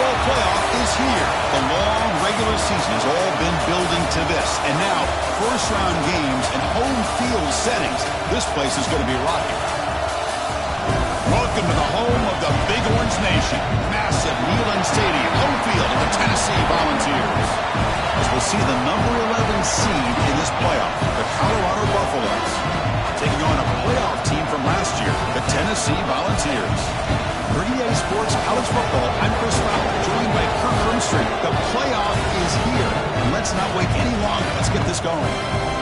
football playoff is here. The long regular season has all been building to this. And now, first-round games and home field settings. This place is going to be rocking. Welcome to the home of the Big Orange Nation. Massive Neyland Stadium, home field of the Tennessee Volunteers. As we'll see the number 11 seed in this playoff, the Colorado Buffaloes, taking on a playoff team from last year, the Tennessee Volunteers. For EA Sports College Football, I'm Chris Fowler, joined by Kirk Ermstreet. The playoff is here, and let's not wait any longer. Let's get this going.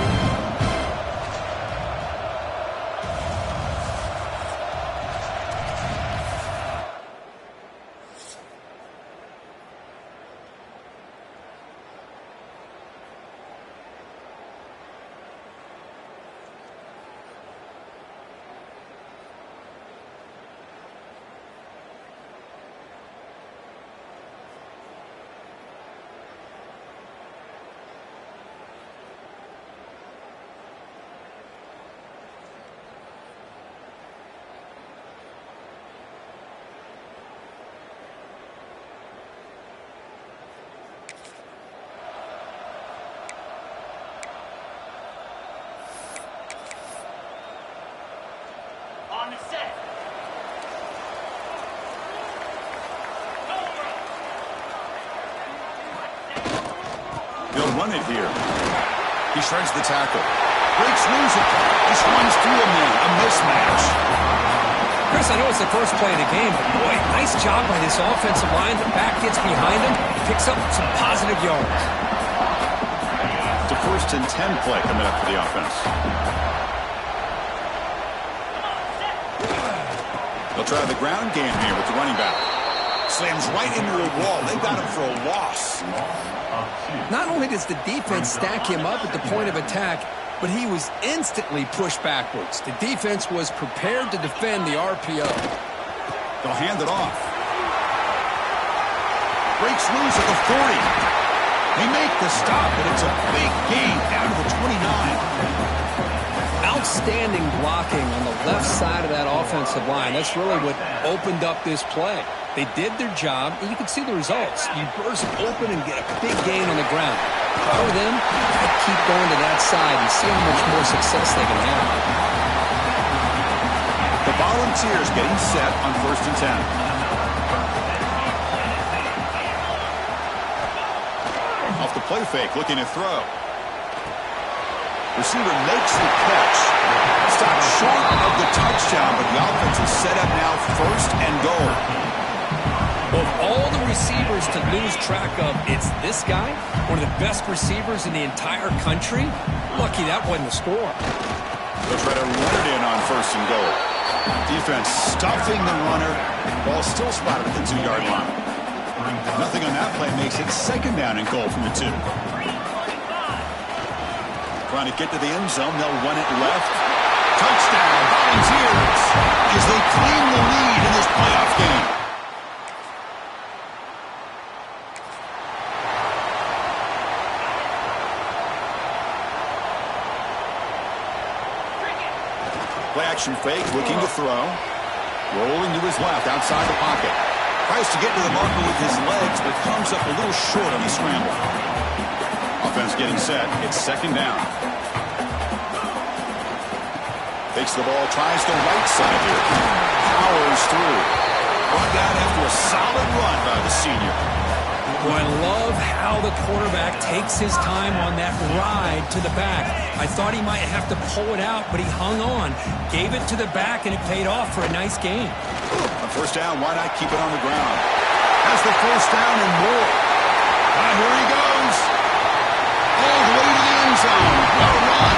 They'll run it here. He shreds the tackle. Breaks loose. Just runs through a man. A mismatch. Chris, I know it's the first play of the game, but boy, nice job by this offensive line. The back gets behind him, picks up some positive yards. It's a 1st and 10 play coming up for the offense. They'll try the ground game here with the running back. Slams right into a wall. They got him for a loss. Not only does the defense stack him up at the point of attack, but he was instantly pushed backwards. The defense was prepared to defend the RPO. They'll hand it off. Breaks loose at the 40. They make the stop, but it's a big gain down to the 29. Outstanding blocking on the left side of that offensive line. That's really what opened up this play. They did their job, and you can see the results. You burst open and get a big gain on the ground. For them, they keep going to that side and see how much more success they can have. The Volunteers getting set on 1st and 10. Off the play fake, looking to throw. Receiver makes the catch. Stopped short of the touchdown, but the offense is set up now 1st and goal. Of all the receivers to lose track of, it's this guy, one of the best receivers in the entire country. Lucky that wasn't a score. They'll try to run it in on 1st and goal. Defense stuffing the runner. Ball still spotted at the 2-yard line. Nothing on that play makes it 2nd down and goal from the 2. Trying to get to the end zone. They'll run it left. Touchdown, Volunteers, as they claim the lead in this playoff game. Play action fake, looking to throw. Rolling to his left, outside the pocket. Tries to get to the marker with his legs, but comes up a little short on the scramble. Offense getting set. It's 2nd down. Takes the ball, tries the right side here. Powers through. Brought down after a solid run by the senior. Well, I love how the quarterback takes his time on that ride to the back. I thought he might have to pull it out, but he hung on, gave it to the back, and it paid off for a nice gain. On 1st down, why not keep it on the ground? Has the 1st down and more. And here he goes. All the way to the end zone. What a run.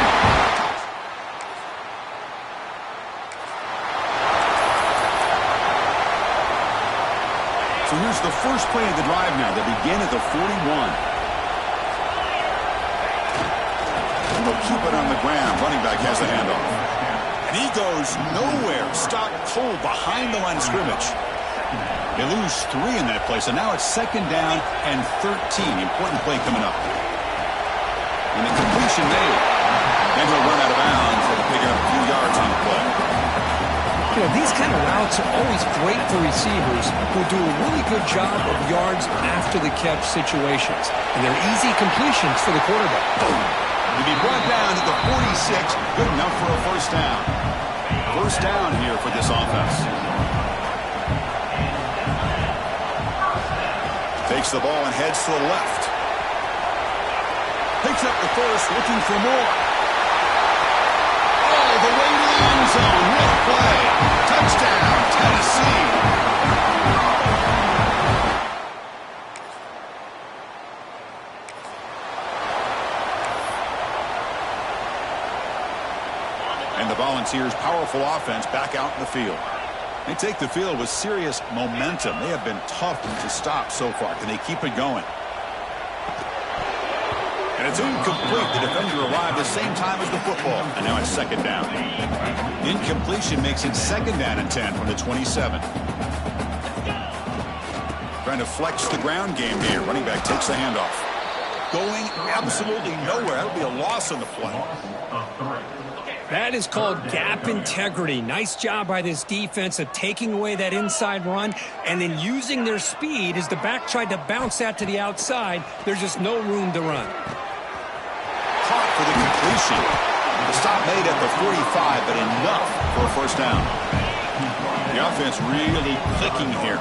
So here's the first play of the drive now. They begin at the 41. And they'll keep it on the ground. Running back has the handoff. And he goes nowhere. Stopped cold behind the line of scrimmage. They lose 3 in that play. So now it's 2nd down and 13. Important play coming up. And the completion made. And he'll run out of bounds for picking up a few yards on the play. You know, these kind of routes are always great for receivers who do a really good job of yards after the catch situations. And they're easy completions for the quarterback. Boom. To be brought down at the 46, good enough for a first down. First down here for this offense. Takes the ball and heads to the left. Picks up the first, looking for more. All the way to the end zone. What a play. Touchdown, Tennessee. And the Volunteers' powerful offense back out in the field. They take the field with serious momentum. They have been tough to stop so far. Can they keep it going? And it's incomplete. The defender arrived the same time as the football. And now it's second down. Incompletion makes it second down and 10 from the 27. Trying to flex the ground game here. Running back takes the handoff. Going absolutely nowhere. That'll be a loss on the play. That is called gap integrity. Nice job by this defense of taking away that inside run and then using their speed as the back tried to bounce that to the outside. There's just no room to run. Caught for the completion. The stop made at the 45, but enough for a first down. The offense really clicking here.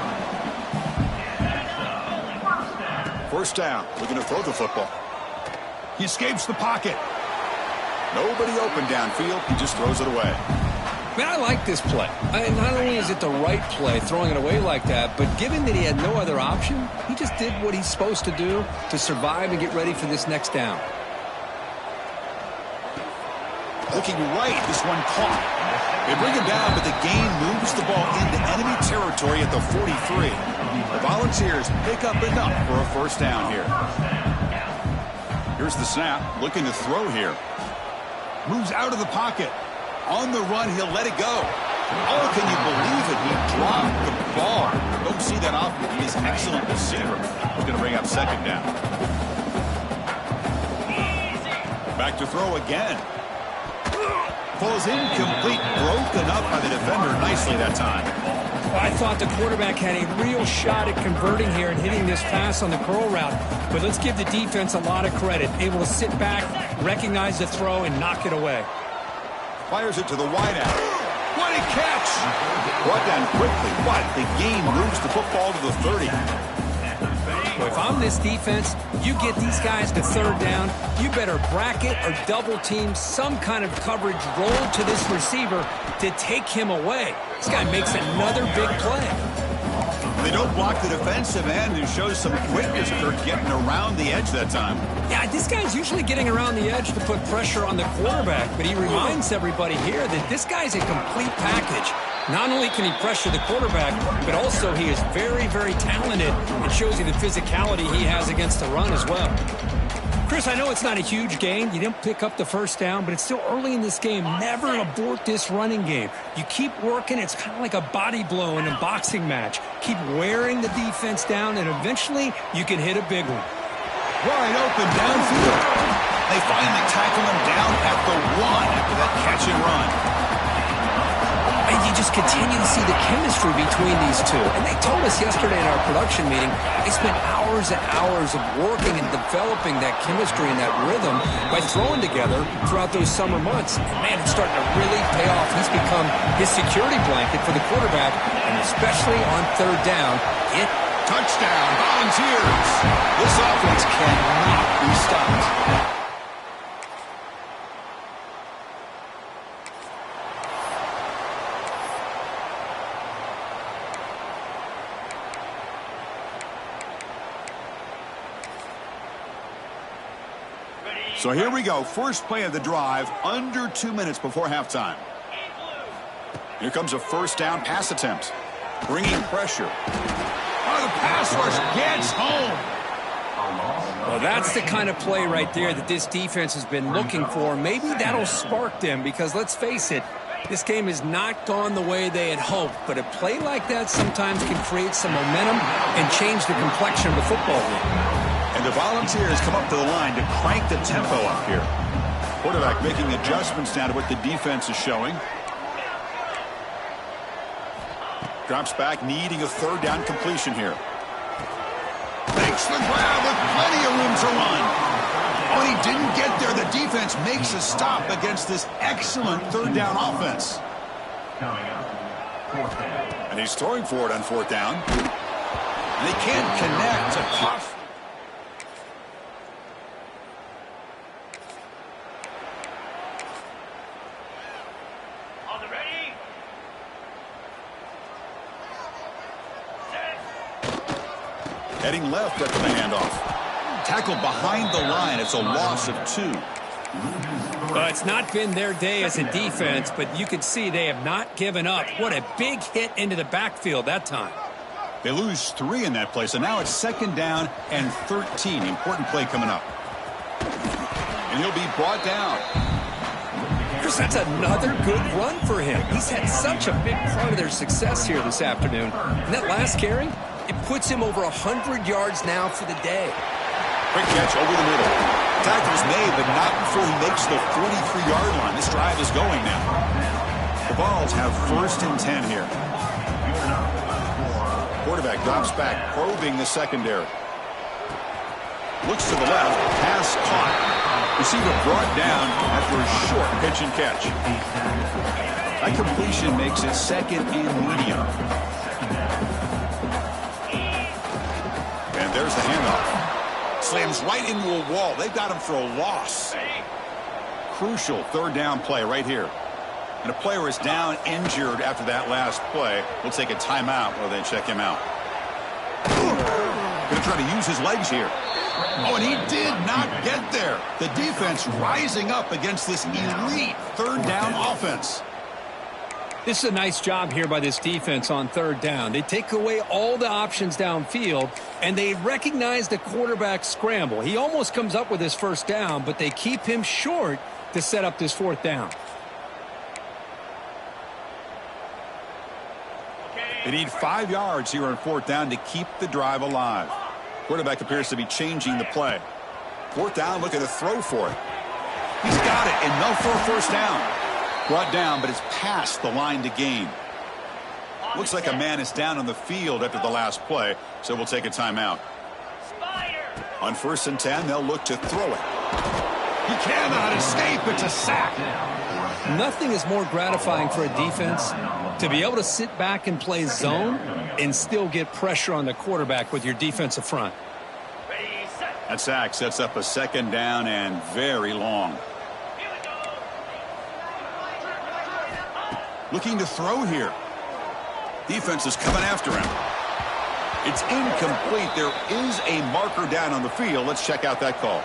First down. Looking to throw the football. He escapes the pocket. Nobody open downfield. He just throws it away. Man, I like this play. Not only is it the right play, throwing it away like that, but given that he had no other option, he just did what he's supposed to do to survive and get ready for this next down. Looking right, this one caught. They bring him down, but the gain moves the ball into enemy territory at the 43. The Volunteers pick up enough for a first down here. Here's the snap. Looking to throw here. Moves out of the pocket. On the run, he'll let it go. Oh, can you believe it? He dropped the ball. Don't see that often. He is an excellent receiver. He's going to bring up second down. Back to throw again. Falls incomplete. Broken up by the defender nicely that time. I thought the quarterback had a real shot at converting here and hitting this pass on the curl route. But let's give the defense a lot of credit. Able to sit back, recognize the throw, and knock it away. Fires it to the wideout. What a catch! Brought down quickly, but the game moves the football to the 30. Well, if I'm this defense, you get these guys to third down, you better bracket or double team some kind of coverage roll to this receiver to take him away. This guy makes another big play. They don't block the defensive end and shows some quickness, Kirk, getting around the edge that time. Yeah, this guy's usually getting around the edge to put pressure on the quarterback, but he reminds everybody here that this guy's a complete package. Not only can he pressure the quarterback, but also he is very, very talented and shows you the physicality he has against the run as well. Chris, I know it's not a huge gain. You didn't pick up the first down, but it's still early in this game. Never abort this running game. You keep working. It's kind of like a body blow in a boxing match. Keep wearing the defense down, and eventually you can hit a big one. Wide open downfield. They finally tackle him down at the 1 after that catch and run. And you just continue to see the chemistry between these two. And they told us yesterday in our production meeting, they spent hours and hours of working and developing that chemistry and that rhythm by throwing together throughout those summer months. And man, it's starting to really pay off. He's become his security blanket for the quarterback, and especially on third down, touchdown, Volunteers. This offense cannot be stopped. So here we go. First play of the drive, under 2 minutes before halftime. Here comes a first down pass attempt. Bringing pressure. Oh, the pass rush gets home. Well, that's the kind of play right there that this defense has been looking for. Maybe that'll spark them because, let's face it, this game has not gone the way they had hoped. But a play like that sometimes can create some momentum and change the complexion of the football game. And the Volunteers come up to the line to crank the tempo up here. Quarterback making adjustments now to what the defense is showing. drops back, needing a third down completion here. Makes the grab with plenty of room to run. When he didn't get there, the defense makes a stop against this excellent third down offense. And he's throwing for it on fourth down. And they can't connect to Puff. Heading left after the handoff. Tackled behind the line. It's a loss of 2. Well, it's not been their day as a defense, but you can see they have not given up. What a big hit into the backfield that time. They lose 3 in that play, so now it's second down and 13. Important play coming up. And he'll be brought down. Chris, that's another good run for him. He's had such a big part of their success here this afternoon. And that last carry, it puts him over 100 yards now for the day. Quick catch over the middle. Tackle's made, but not before he makes the 43-yard line. This drive is going now. The Vols have 1st and 10 here. Quarterback drops back, probing the secondary. Looks to the left, pass caught. Receiver brought down after a short pitch and catch. That completion makes it 2nd and medium. And there's the handoff. Slams right into a wall. They've got him for a loss. Crucial third down play right here. And a player is down injured after that last play. We'll take a timeout while they check him out. Going to try to use his legs here. Oh, and he did not get there. The defense rising up against this elite third down offense. This is a nice job here by this defense on third down. They take away all the options downfield, and they recognize the quarterback scramble. He almost comes up with his first down, but they keep him short to set up this fourth down. They need 5 yards here on fourth down to keep the drive alive. Quarterback appears to be changing the play. Fourth down, looking to throw for it. He's got it, enough for a first down. Brought down, but it's past the line to gain. Looks like a man is down on the field after the last play, so we'll take a timeout. On 1st and 10, they'll look to throw it. He cannot escape. It's a sack. Nothing is more gratifying for a defense to be able to sit back and play zone and still get pressure on the quarterback with your defensive front. That sack sets up a 2nd down and very long. Looking to throw here. Defense is coming after him. It's incomplete. There is a marker down on the field. Let's check out that call.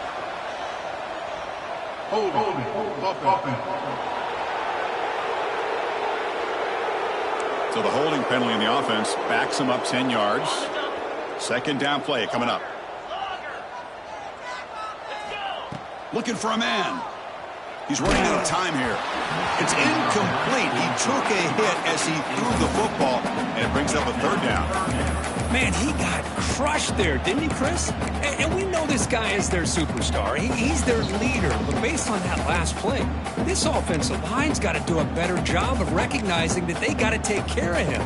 So the holding penalty in the offense backs him up 10 yards. 2nd down play coming up. Looking for a man. He's running out of time here. It's incomplete. He took a hit as he threw the football, and it brings up a 3rd down. Man, he got crushed there, didn't he, Chris? And we know this guy is their superstar. He's their leader. But based on that last play, this offensive line's got to do a better job of recognizing that they got to take care of him.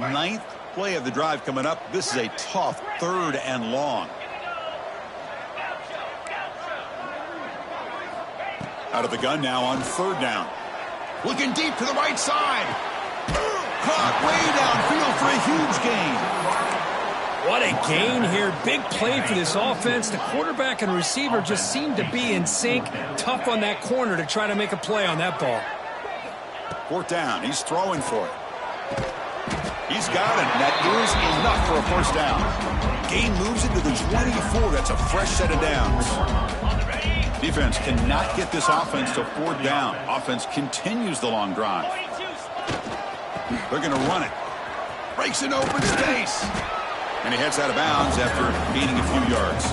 9th play of the drive coming up. This is a tough 3rd and long. Out of the gun now on 3rd down. Looking deep to the right side. Caught way downfield for a huge gain. What a gain here. Big play for this offense. The quarterback and receiver just seem to be in sync. Tough on that corner to try to make a play on that ball. 4th down. He's throwing for it. He's got it. That is enough for a first down. Gain moves into the 24. That's a fresh set of downs. Defense cannot get this offense to 4th down. Offense continues the long drive. They're going to run it. Breaks an open space. And he heads out of bounds after gaining a few yards.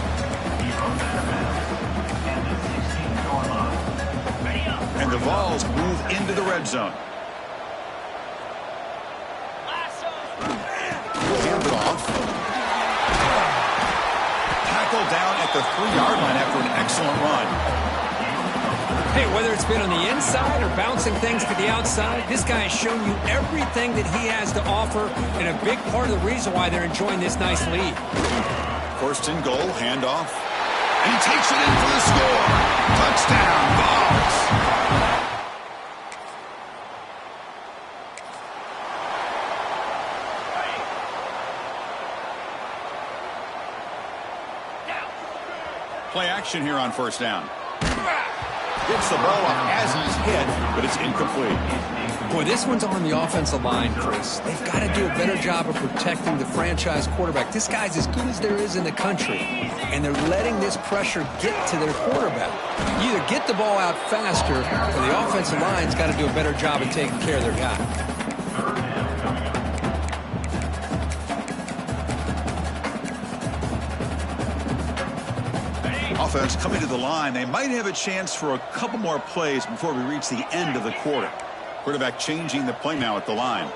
And the Vols move into the red zone. Hand it off. Tackle down at the 3-yard line after an excellent run. Hey, whether it's been on the inside or bouncing things to the outside, this guy has shown you everything that he has to offer, and a big part of the reason why they're enjoying this nice lead. First and goal, handoff. And he takes it in for the score. Touchdown, Vols. Play action here on first down. Gets the ball up as he's hit, but it's incomplete. Boy, this one's on the offensive line, Chris. They've got to do a better job of protecting the franchise quarterback. This guy's as good as there is in the country, and they're letting this pressure get to their quarterback. You either get the ball out faster, or the offensive line's got to do a better job of taking care of their guy. Offense coming to the line. They might have a chance for a couple more plays before we reach the end of the quarter. Quarterback changing the play now at the line.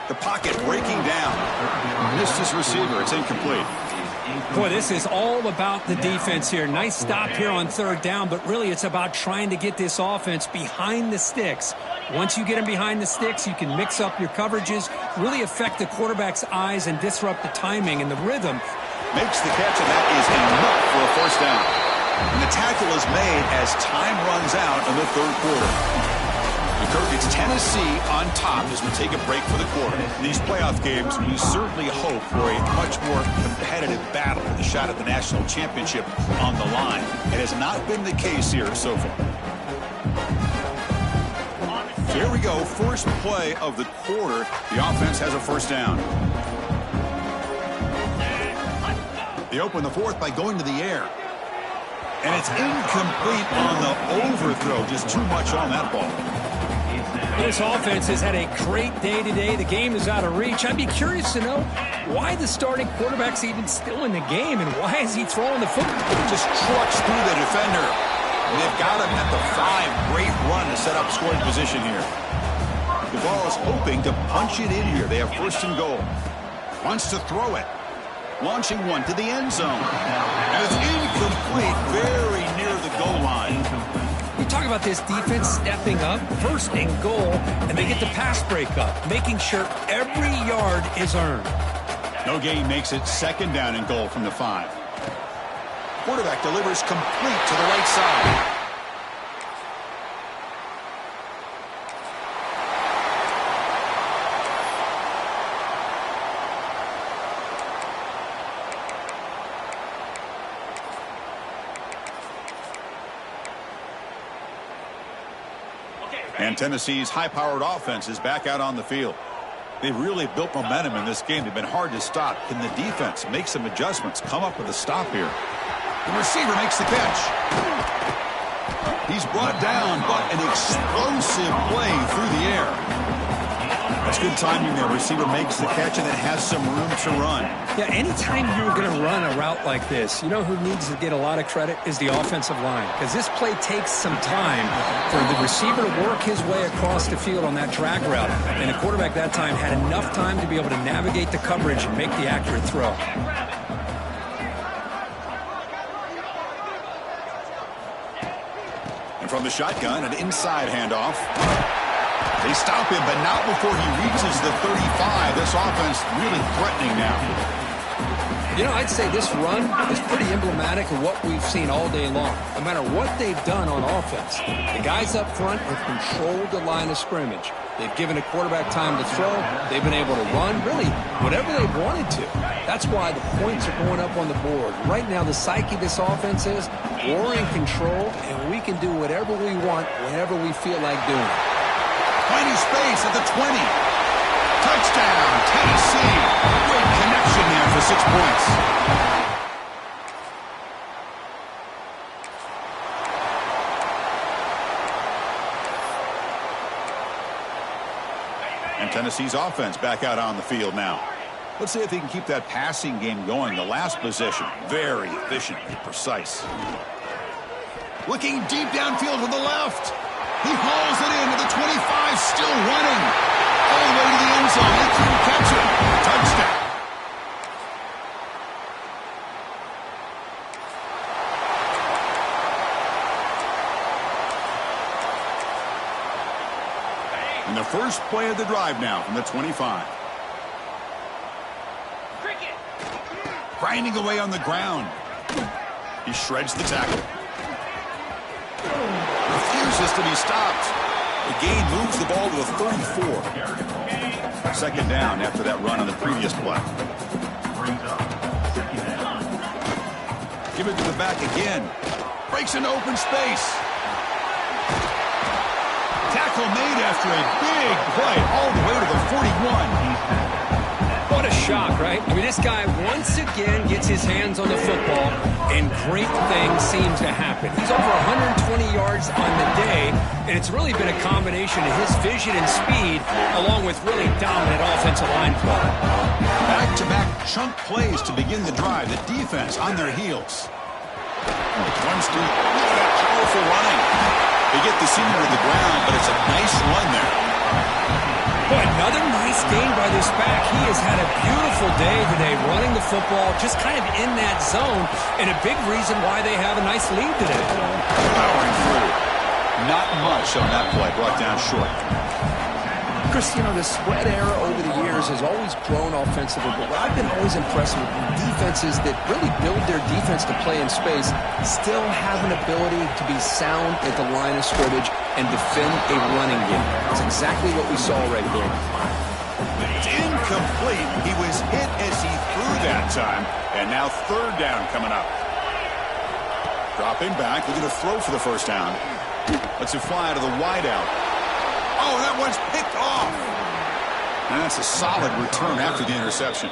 The pocket breaking down. Missed his receiver. It's incomplete. Boy, this is all about the defense here. Nice stop here on third down, but really it's about trying to get this offense behind the sticks. Once you get them behind the sticks, you can mix up your coverages, really affect the quarterback's eyes and disrupt the timing and the rhythm. Makes the catch, and that is enough for a first down. And the tackle is made as time runs out in the third quarter. Kirk, it's Tennessee on top as we take a break for the quarter. In these playoff games, we certainly hope for a much more competitive battle with a shot at the national championship on the line. It has not been the case here so far. Here we go, first play of the quarter. The offense has a first down. They open the fourth by going to the air. And it's incomplete on the overthrow. Just too much on that ball. This offense has had a great day today. The game is out of reach. I'd be curious to know why the starting quarterback's even still in the game, and why is he throwing the football? Just trucks through the defender. And they've got him at the 5. Great run to set up scoring position here. The ball is hoping to punch it in here. They have first and goal. Wants to throw it. Launching one to the end zone. And it's incomplete, very near the goal line. You talk about this defense stepping up, first and goal, and they get the pass breakup, making sure every yard is earned. No gain makes it second down and goal from the 5. Quarterback delivers complete to the right side. And Tennessee's high-powered offense is back out on the field. They've really built momentum in this game. They've been hard to stop. Can the defense make some adjustments, come up with a stop here? The receiver makes the catch. He's brought down, but an explosive play through the air. That's good timing there. Receiver makes the catch and it has some room to run. Yeah, anytime you're going to run a route like this, you know who needs to get a lot of credit is the offensive line. Because this play takes some time for the receiver to work his way across the field on that drag route. And the quarterback that time had enough time to be able to navigate the coverage and make the accurate throw. And from the shotgun, an inside handoff. They stop him, but not before he reaches the 35. This offense really threatening now. You know, I'd say this run is pretty emblematic of what we've seen all day long. No matter what they've done on offense, the guys up front have controlled the line of scrimmage. They've given a quarterback time to throw. They've been able to run, really, whatever they've wanted to. That's why the points are going up on the board. Right now, the psyche of this offense is we're in control, and we can do whatever we want whenever we feel like doing it. Tiny space at the 20. Touchdown, Tennessee. Great connection there for 6 points. And Tennessee's offense back out on the field now. Let's see if they can keep that passing game going. The last possession, very efficient and precise. Looking deep downfield to the left. He hauls it in to the 25, still running. All the way to the end zone. They couldn't catch him. Touchdown. And the first play of the drive now from the 25. Grinding away on the ground. He shreds the tackle. Refuses to be stopped. The gain moves the ball to the 34. Second down after that run on the previous play. Give it to the back again. Breaks into open space. Tackle made after a big play all the way to the 41. What a shock, right? I mean, this guy once again gets his hands on the football, and great things seem to happen. He's over 120 yards on the day, and it's really been a combination of his vision and speed, along with really dominant offensive line play. Back-to-back chunk plays to begin the drive. The defense on their heels. Runs through. Look at that powerful running. They get the senior to the ground, but it's a nice run there. Boy, another nice gain by this back. He has had a beautiful day today running the football, just kind of in that zone, and a big reason why they have a nice lead today. Powering through. Not much on that play, brought down short. Chris, you know, the spread era over the years has always grown offensively, but what I've been always impressed with defenses that really build their defense to play in space still have an ability to be sound at the line of scrimmage and defend a running game. That's exactly what we saw right there. It's incomplete. He was hit as he threw that time, and now third down coming up. Dropping back, looking to throw for the first down. Lets it fly out of the wideout. Oh, that one's picked off. And that's a solid return after the interception.